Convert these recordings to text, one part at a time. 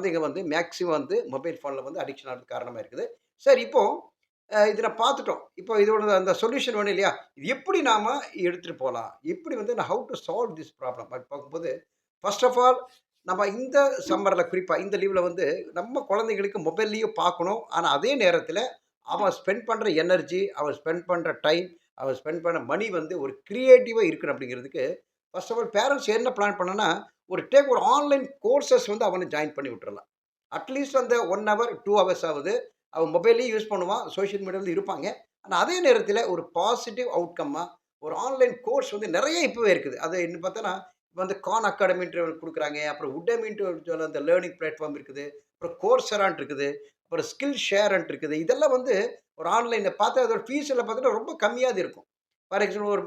குழந்தைங்க வந்து மேக்ஸிமம் வந்து மொபைல் ஃபோன்ல வந்து அடிக்ஷன் ஆகுறதுக்கு காரணமா இருக்குது. சரி இப்போ இத பார்த்துட்டோம். இப்போ இதோட அந்த சொல்யூஷன் வேணும் இல்லையா? இது எப்படி நாம எடுத்துட்டு போலாம்? எப்படி வந்து how to solve this problem அப்படி பார்க்கும்போது, ஃபர்ஸ்ட் ஆஃப் ஆல் நம்ம இந்த சம்மர்ல குறிப்பா இந்த லீவ்ல வந்து நம்ம குழந்தைங்களுக்கு மொபைல்லயும் பார்க்கணும். ஆனா அதே நேரத்தில அவன் ஸ்பெண்ட் பண்ற எனர்ஜி, அவன் ஸ்பெண்ட் பண்ற டைம், அவன் ஸ்பெண்ட் பண்ண மணி வந்து ஒரு கிரியேட்டிவா இருக்கணும் அப்படிங்கிறதுக்கு, ஃபர்ஸ்ட் ஆஃப் ஆல் பேரன்ட்ஸ் என்ன பிளான் பண்ணணும்னா, ஒரு ஆன்லைன் கோர்ஸஸ் வந்து அவன ஜாயின் பண்ணி விட்டுறலாம். அட்லீஸ்ட் அந்த 1 ஹவர், 2 ஹவர்ஸ் ஆவது அவன் மொபைல்லயும் யூஸ் பண்ணுவான். சோசியல் மீடியால இருப்பாங்க. ஆனா அதே நேரத்தில ஒரு பாசிட்டிவ் அவுட்கம்மா ஒரு ஆன்லைன் கோர்ஸ் வந்து நெறைய இப்பவே இருக்குது. அது என்ன பார்த்தோன்னா, இப்ப வந்து கான் அகாடமின்ட்டு குடுக்குறாங்க. அப்புறம் உடெமின்ட்டு அந்த லேர்னிங் பிளாட்ஃபார்ம் இருக்குது. அப்புறம் கோர்ஸெரான்ட்டு இருக்குது. அப்புறம் ஸ்கில் ஷேர்ன்ட்டு இருக்குது. இதெல்லாம் வந்து ஒரு ஆன்லைன்ல பார்த்தா அதோட ஃபீஸ் எல்லாம் பார்த்தீங்கன்னா, ரொம்ப கம்மியா தான் இருக்கும். ஃபார் எக்ஸாம்பிள் ஒரு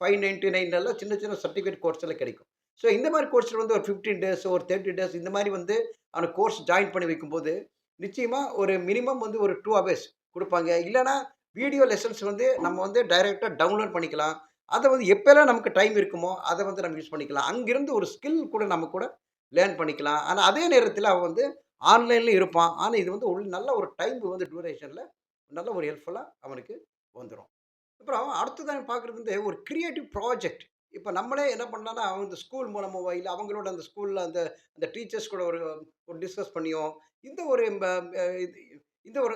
599 எல்லாம் சின்ன சின்ன சர்டிஃபிகேட் கோர்ஸ் எல்லாம் கிடைக்கும். ஸோ இந்த மாரி கோர்ஸ்ல வந்து ஒரு 15 டேஸ், ஒரு 30 டேஸ் இந்த மாரி வந்து அவனுக்கு கோர்ஸ் ஜாயின் பண்ணி வைக்கும்போது, நிச்சயமா ஒரு மினிமம் வந்து ஒரு 2 ஹவர்ஸ் குடுப்பாங்க. இல்லன்னா வீடியோ லெசன்ஸ் வந்து நம்ம வந்து டைரக்ட்டா டவுன்லோட் பண்ணிக்கலாம். அத வந்து எப்பலாம் நமக்கு டைம் இருக்குமோ, அத வந்து நம்ம யூஸ் பண்ணிக்கலாம். அங்கிருந்து ஒரு ஸ்கில் கூட நம்ம கூட லேர்ன் பண்ணிக்கலாம். ஆனா அதே நேரத்தில அவன் வந்து ஆன்லைன்லயும் இருப்பான். ஆனா இது வந்து நல்ல ஒரு டைம் வந்து டியூரேஷன்ல நல்ல ஒரு ஹெல்ப்ஃபுல்லா அவனுக்கு வந்துரும். அப்புறம் அடுத்ததா பார்க்குறது வந்து ஒரு கிரியேட்டிவ் ப்ராஜெக்ட். இப்ப நம்மளே என்ன பண்ணலாம்னா, இந்த ஸ்கூல் மூலமாவோ, இல்ல அவங்களோட அந்த ஸ்கூல்ல அந்த அந்த டீச்சர்ஸ் கூட ஒரு ஒரு டிஸ்கஸ் பண்ணியோ, இந்த ஒரு ம அ இது இந்த ஒரு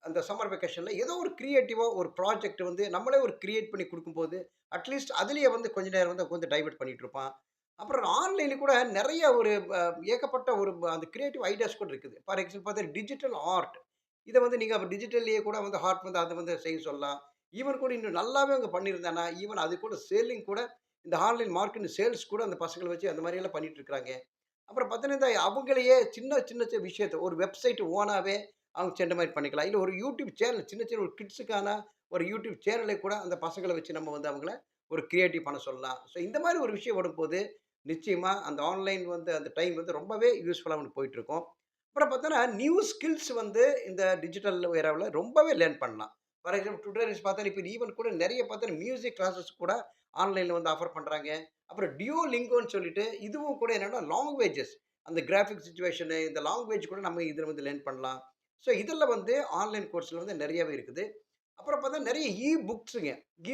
அந்த சம்மர் வெக்கேஷன்ல ஏதோ ஒரு கிரியேட்டிவா ஒரு ப்ராஜெக்ட் வந்து நம்மளே ஒரு கிரியேட் பண்ணி குடுக்கும்போது, அட்லீஸ்ட் அதிலேயே வந்து கொஞ்ச நேரம் வந்து கொஞ்சம் டைவர்ட் பண்ணிட்டு இருப்பான். அப்புறம் ஆன்லைன்ல கூட நெறைய ஒரு ஏகப்பட்ட ஒரு அந்த கிரியேட்டிவ் ஐடியாஸ் கூட இருக்குது. ஃபார் எக்ஸாம்பிள் பார்த்தா டிஜிட்டல் ஆர்ட். இத வந்து நீங்க டிஜிட்டல்லயே கூட வந்து ஆர்ட் வந்து அத வந்து செய்ய சொல்லலாம். ஈவன் கூட இன்னும் நல்லாவே அவங்க பண்ணியிருந்தான்னா, ஈவன் அது கூட சேலிங் கூட இந்த ஆன்லைன் மார்க்கெட்டிங் சேல்ஸ் கூட அந்த பசங்கள வச்சு அந்த மாரியெல்லாம் பண்ணிட்டு இருக்கிறாங்க. அப்புறம் பார்த்தீங்கன்னா, இந்த அவங்களையே சின்ன சின்ன விஷயத்த ஒரு வெப்சைட் ஓனாவே அவங்க சென்ற மாரி பண்ணிக்கலாம். இல்ல ஒரு யூடியூப் சேனல் சின்ன சின்ன ஒரு கிட்ஸுக்கான ஒரு யூடியூப் சேனலே கூட அந்த பசங்கள வச்சு நம்ம வந்து அவங்கள ஒரு கிரியேட்டிவ் பண்ண சொல்லலாம். ஸோ இந்த மாரி ஒரு விஷயம் வரும்போது, நிச்சயமா அந்த ஆன்லைன் வந்து அந்த டைம் வந்து ரொம்பவே யூஸ்ஃபுல்லா அவனுக்கு போயிட்டுருக்கும். அப்புறம் பார்த்தோன்னா, நியூ ஸ்கில்ஸ் வந்து இந்த டிஜிட்டல் எராவுல ரொம்பவே லேர்ன் பண்ணலாம். ஃபார் எக்ஸாம்பிள் டுட்டோரியல்ஸ் பார்த்தா இப்ப ஈவன் கூட நெறைய பார்த்தா மியூசிக் கிளாஸஸ் கூட ஆன்லைன்ல வந்து ஆஃபர் பண்றாங்க. அப்புறம் டியோலிங்கோன்னு சொல்லிட்டு, இதுவும் கூட என்னன்னா லாங்குவேஜஸ். அந்த கிராபிக் சிச்சுவேஷனு, இந்த லாங்குவேஜ் கூட நம்ம இதுல வந்து லேர்ன் பண்ணலாம். ஸோ இதெல்லாம் வந்து ஆன்லைன் கோர்ஸ்ல வந்து நெறையவே இருக்குது. அப்புறம் பார்த்தா நெறைய புக்ஸுங்க.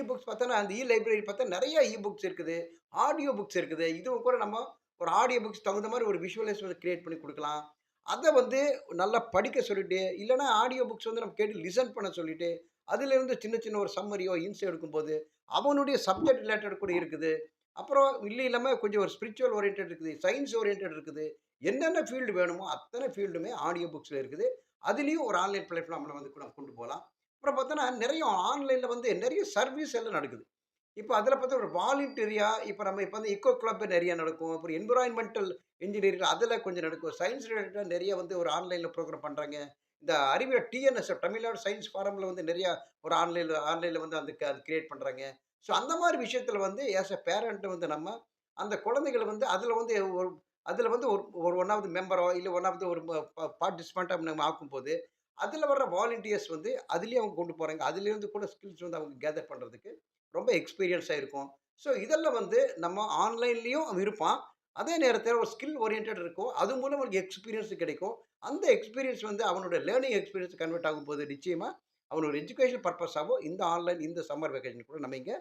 புக்ஸ் பார்த்தோன்னா, அந்த லைப்ரரி பார்த்தா நெறைய புக்ஸ் இருக்குது. ஆடியோ புக்ஸ் இருக்குது. இதுவும் கூட நம்ம ஒரு ஆடியோ புக்ஸ் தகுந்த மாரி ஒரு விஷுவலைஸ் வந்து கிரியேட் பண்ணி குடுக்கலாம். அத வந்து நல்லா படிக்க சொல்லிட்டு, இல்லன்னா ஆடியோ புக்ஸ் வந்து நம்ம கேட்டு லிசன் பண்ண சொல்லிட்டு, அதிலிருந்து சின்ன சின்ன ஒரு சம்மரியோ, ஹிண்ட்ஸ் எடுக்கும்போது, அவனுடைய சப்ஜெக்ட் ரிலேட்டட் கூட இருக்குது. அப்புறம் இல்லாம கொஞ்சம் ஒரு ஸ்பிரிச்சுவல் ஓரியன்டட் இருக்குது. சயன்ஸ் ஓரியன்டட் இருக்குது. என்னென்ன ஃபீல்டு வேணுமோ, அத்தன ஃபீல்டுமே ஆடியோ புக்ஸ்ல இருக்குது. அதிலயும் ஒரு ஆன்லைன் பிளாட்ஃபார்ம்ல வந்து கூட கொண்டு போலாம். அப்புறம் பார்த்தோன்னா, நெறைய ஆன்லைன்ல வந்து நெறைய சர்வீஸ் எல்லாம் நடக்குது. இப்ப அதில பார்த்தா ஒரு வாலண்டரியா இப்ப நம்ம இப்ப வந்து எக்கோ கிளப் நெறைய நடக்கும். அப்புறம் என்விரான்மென்டல் இன்ஜினியரிங் அதில கொஞ்சம் நடக்கும். சயன்ஸ் ரிலேட்டடா நெறைய வந்து ஒரு ஆன்லைன்ல ப்ரோகிராம் பண்றாங்க. இந்த அறிவியல் டிஎன்எஸ்எஃப் தமிழ்நாடு சயன்ஸ் ஃபாரம்ல வந்து நெறைய ஒரு ஆன்லைன்ல வந்து அது கிரியேட் பண்றாங்க. ஸோ அந்த மாரி விஷயத்தில வந்து ஆஸ் பேரண்ட் வந்து நம்ம அந்த குழந்தைகள வந்து அதில வந்து ஒரு ஒரு 1வது மெம்பரோ இல்ல 1வது ஒரு பார்ட்டிசிபென்ட்டா நம்ம ஆக்கும்போது, அதில வர்ற வாலண்டியர்ஸ் வந்து அதிலேயே அவங்க கொண்டு போறாங்க. அதிலேருந்து கூட ஸ்கில்ஸ் வந்து அவங்க கேதர் பண்றதுக்கு ரொம்ப எக்ஸ்பீரியன்ஸா இருக்கும். ஸோ இதெல்லாம் வந்து நம்ம ஆன்லைன்லயும் அவன் இருப்பான். அதே நேரத்தில ஒரு ஸ்கில் ஓரியன்டட் இருக்கும். அது மூலம் அவனுக்கு எக்ஸ்பீரியன்ஸ் கிடைக்கும். அந்த எக்ஸ்பீரியன்ஸ் வந்து அவனோட லேர்னிங் எக்ஸ்பீரியன்ஸ் கன்வெர்ட் ஆகும்போது நிச்சயமா அவனோட எஜுகேஷன் பர்ப்பஸாவோ இந்த ஆன்லைன் இந்த சம்மர் வெக்கேஷன் கூட நம்ம இங்க